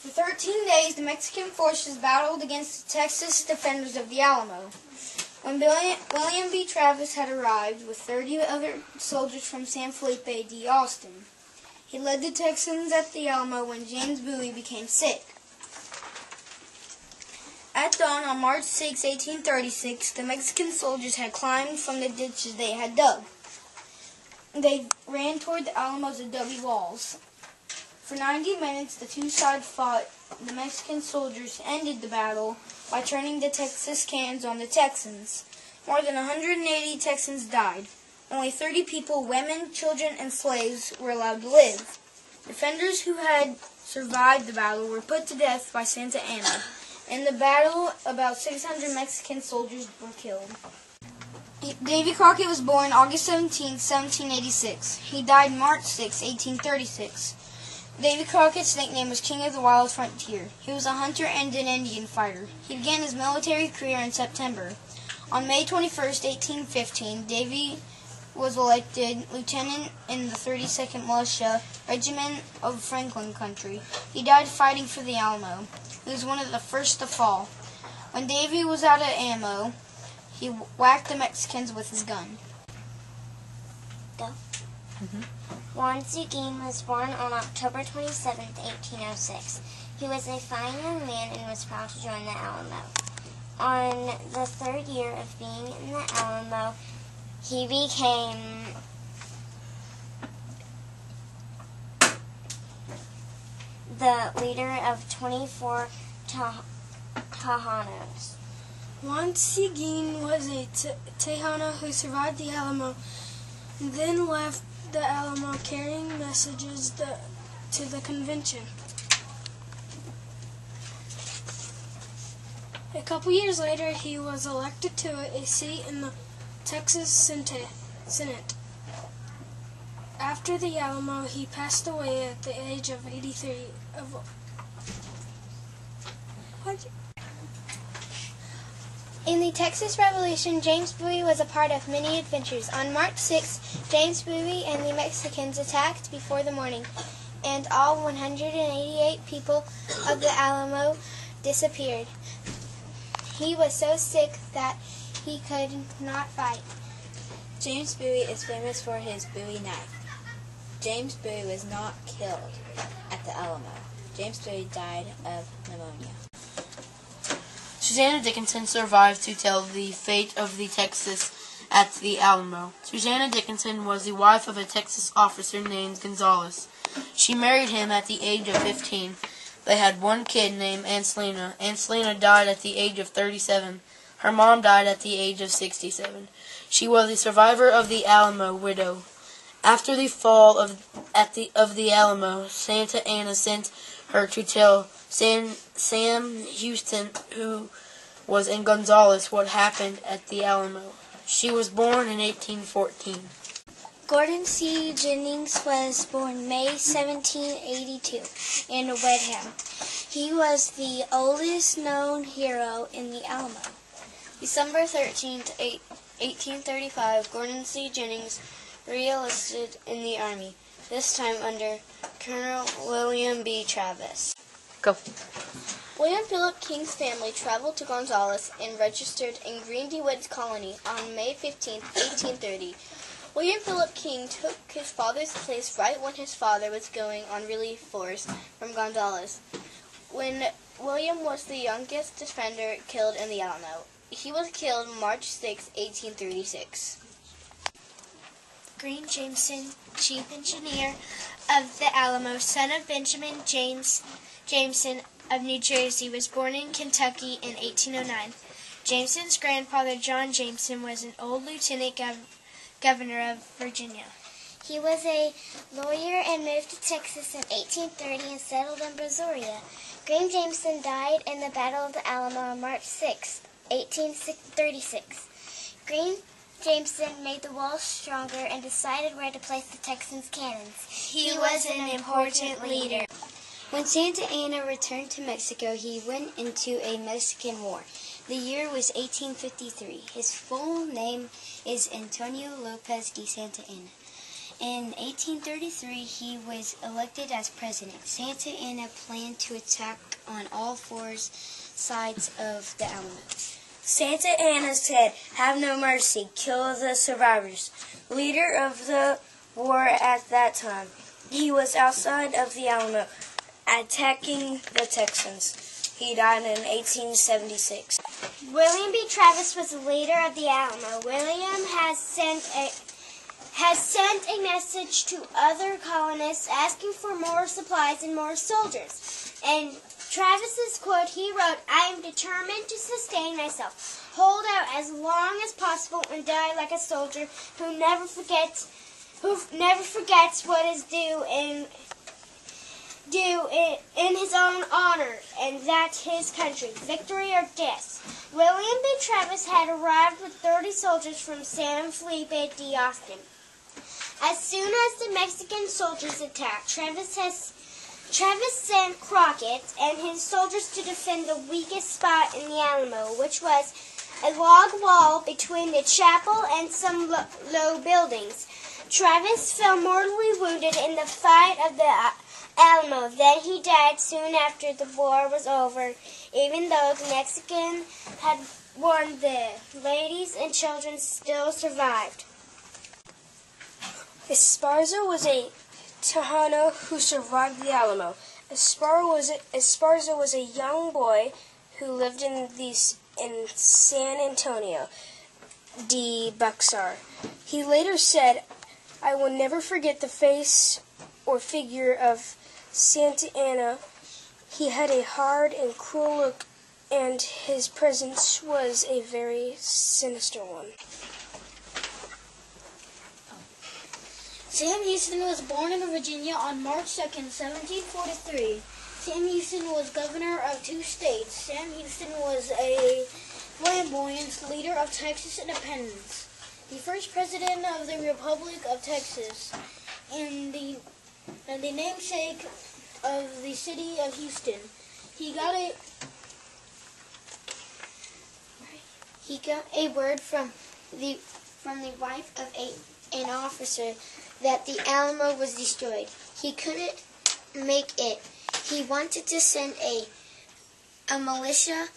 For 13 days, the Mexican forces battled against the Texas defenders of the Alamo. When William B. Travis had arrived with 30 other soldiers from San Felipe de Austin, he led the Texans at the Alamo when James Bowie became sick. At dawn on March 6, 1836, the Mexican soldiers had climbed from the ditches they had dug. They ran toward the Alamo's adobe walls. For 90 minutes, the two sides fought. The Mexican soldiers ended the battle by turning the Texas cannons on the Texans. More than 180 Texans died. Only 30 people, women, children, and slaves, were allowed to live. Defenders who had survived the battle were put to death by Santa Anna. In the battle, about 600 Mexican soldiers were killed. Davy Crockett was born August 17, 1786. He died March 6, 1836. Davy Crockett's nickname was King of the Wild Frontier. He was a hunter and an Indian fighter. He began his military career in September. On May 21, 1815, Davy was elected lieutenant in the 32nd Militia Regiment of Franklin Country. He died fighting for the Alamo. He was one of the first to fall. When Davy was out of ammo, he whacked the Mexicans with his gun. Go. Juan Seguin was born on October 27, 1806. He was a fine young man and was proud to join the Alamo. On the third year of being in the Alamo, he became the leader of 24 Tejanos. Juan Seguin was a Tejano who survived the Alamo and then left the Alamo carrying messages to the convention. A couple years later, he was elected to a seat in the Texas Senate. After the Alamo, he passed away at the age of 83. In the Texas Revolution, James Bowie was a part of many adventures. On March 6, James Bowie and the Mexicans attacked before the morning, and all 188 people of the Alamo disappeared. He was so sick that he could not fight. James Bowie is famous for his Bowie knife. James Bowie was not killed at the Alamo. James Bowie died of pneumonia. Susanna Dickinson survived to tell the fate of the Texas at the Alamo. Susanna Dickinson was the wife of a Texas officer named Gonzales. She married him at the age of 15. They had one kid named Anselina. Anselina died at the age of 37. Her mom died at the age of 67. She was a survivor of the Alamo widow. After the fall of the Alamo, Santa Anna sent her to tell Sam Houston, who was in Gonzales, what happened at the Alamo. She was born in 1814. Gordon C. Jennings was born May 1782 in Wedham. He was the oldest known hero in the Alamo. December 13, 1835, Gordon C. Jennings re-enlisted in the Army, this time under Colonel William B. Travis. Go. William Philip King's family traveled to Gonzales and registered in Green DeWitt's colony on May 15, 1830. William Philip King took his father's place right when his father was going on relief force from Gonzales, when William was the youngest defender killed in the Alamo. He was killed March 6, 1836. Green Jameson, chief engineer of the Alamo, son of Benjamin Jameson of New Jersey, was born in Kentucky in 1809. Jameson's grandfather, John Jameson, was an old lieutenant governor of Virginia. He was a lawyer and moved to Texas in 1830 and settled in Brazoria. Green Jameson died in the Battle of the Alamo on March 6, 1836. Green Jameson made the walls stronger and decided where to place the Texans' cannons. He was an important leader. When Santa Anna returned to Mexico, he went into a Mexican war. The year was 1853. His full name is Antonio Lopez de Santa Anna. In 1833, he was elected as president. Santa Anna planned to attack on all four sides of the Alamo. Santa Anna said, "Have no mercy, kill the survivors." Leader of the war at that time, he was outside of the Alamo, attacking the Texans. He died in 1876. William B. Travis was the leader of the Alamo. William has sent a message to other colonists asking for more supplies and more soldiers. And Travis's quote, he wrote, "I am determined to sustain myself, hold out as long as possible, and die like a soldier who never forgets what is due in his own honor, and that his country, victory or death." William B. Travis had arrived with 30 soldiers from San Felipe de Austin. As soon as the Mexican soldiers attacked, Travis sent Crockett and his soldiers to defend the weakest spot in the Alamo, which was a log wall between the chapel and some low buildings. Travis fell mortally wounded in the fight of the Alamo. Then he died soon after the war was over, even though the Mexicans had won. The ladies and children still survived. Esparza was a Tejano who survived the Alamo. Esparza was a young boy who lived in San Antonio de Buxar. He later said, "I will never forget the face or figure of Santa Anna. He had a hard and cruel look, and his presence was a very sinister one." Sam Houston was born in Virginia on March 2nd, 1743. Sam Houston was governor of 2 states. Sam Houston was a flamboyant leader of Texas independence, the first president of the Republic of Texas, and the namesake of the city of Houston. He got a word from the wife of an officer that the Alamo was destroyed. He couldn't make it. He wanted to send a militia,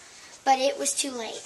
but it was too late.